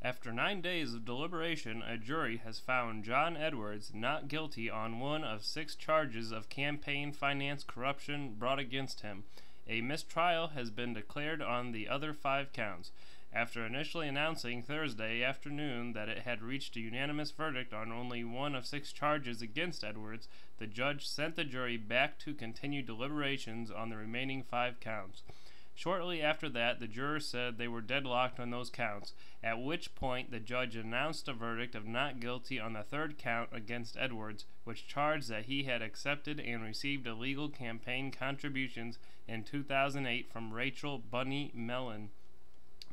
After 9 days of deliberation, a jury has found John Edwards not guilty on one of 6 charges of campaign finance corruption brought against him. A mistrial has been declared on the other 5 counts. After initially announcing Thursday afternoon that it had reached a unanimous verdict on only one of 6 charges against Edwards, the judge sent the jury back to continue deliberations on the remaining 5 counts. Shortly after that, the jurors said they were deadlocked on those counts, at which point the judge announced a verdict of not guilty on the 3rd count against Edwards, which charged that he had accepted and received illegal campaign contributions in 2008 from Rachel Bunny Mellon.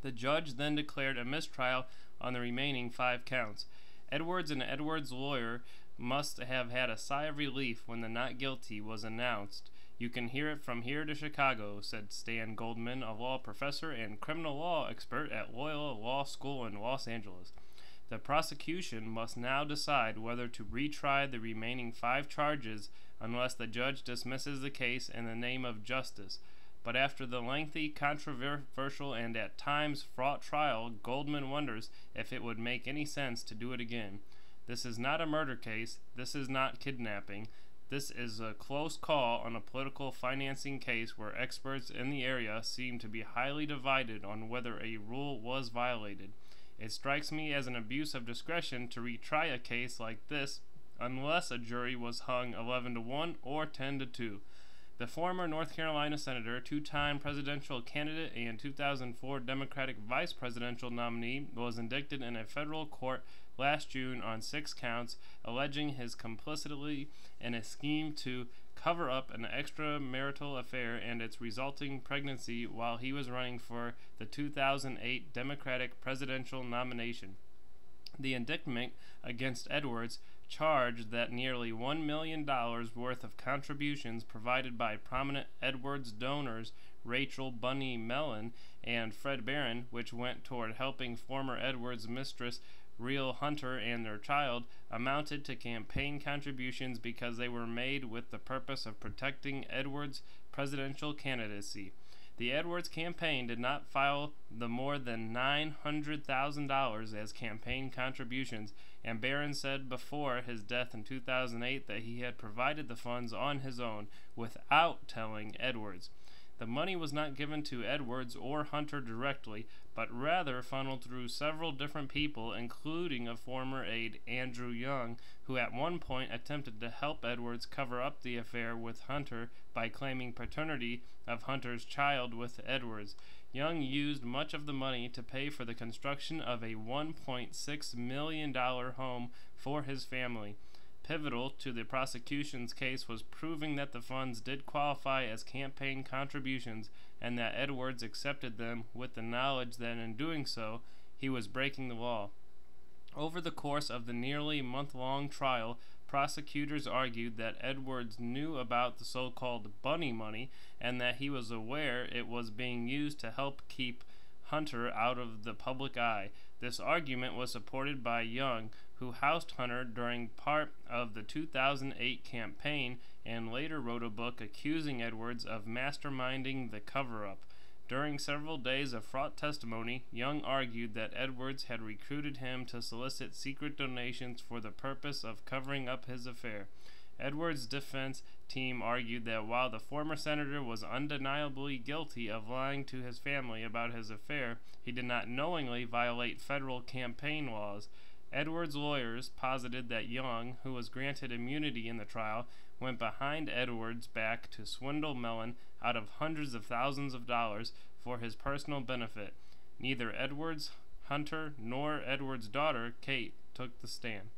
The judge then declared a mistrial on the remaining 5 counts. Edwards and Edwards' lawyer must have had a sigh of relief when the not guilty was announced. "You can hear it from here to Chicago," said Stan Goldman, a law professor and criminal law expert at Loyola Law School in Los Angeles. The prosecution must now decide whether to retry the remaining 5 charges unless the judge dismisses the case in the name of justice. But after the lengthy, controversial, and at times fraught trial, Goldman wonders if it would make any sense to do it again. This is not a murder case. This is not kidnapping. This is a close call on a political financing case where experts in the area seem to be highly divided on whether a rule was violated. It strikes me as an abuse of discretion to retry a case like this unless a jury was hung 11-1 or 10-2. The former North Carolina senator, 2-time presidential candidate, and 2004 Democratic vice presidential nominee was indicted in a federal court last June on 6 counts, alleging his complicity in a scheme to cover up an extramarital affair and its resulting pregnancy while he was running for the 2008 Democratic presidential nomination. The indictment against Edwards charged that nearly $1 million worth of contributions provided by prominent Edwards donors Rachel Bunny Mellon and Fred Barron, which went toward helping former Edwards mistress Real Hunter and their child, amounted to campaign contributions because they were made with the purpose of protecting Edwards' presidential candidacy. The Edwards campaign did not file the more than $900,000 as campaign contributions, and Barron said before his death in 2008 that he had provided the funds on his own without telling Edwards. The money was not given to Edwards or Hunter directly, but rather funneled through several different people, including a former aide, Andrew Young, who at one point attempted to help Edwards cover up the affair with Hunter by claiming paternity of Hunter's child with Edwards. Young used much of the money to pay for the construction of a $1.6 million home for his family. Pivotal to the prosecution's case was proving that the funds did qualify as campaign contributions and that Edwards accepted them with the knowledge that in doing so he was breaking the law. Over the course of the nearly month-long trial, prosecutors argued that Edwards knew about the so-called bunny money and that he was aware it was being used to help keep Hunter out of the public eye. This argument was supported by Young, who housed Hunter during part of the 2008 campaign and later wrote a book accusing Edwards of masterminding the cover-up. During several days of fraught testimony, Young argued that Edwards had recruited him to solicit secret donations for the purpose of covering up his affair. Edwards' defense team argued that while the former senator was undeniably guilty of lying to his family about his affair, he did not knowingly violate federal campaign laws. Edwards' lawyers posited that Young, who was granted immunity in the trial, went behind Edwards' back to swindle Mellon out of hundreds of thousands of dollars for his personal benefit. Neither Edwards, Hunter, nor Edwards' daughter, Kate, took the stand.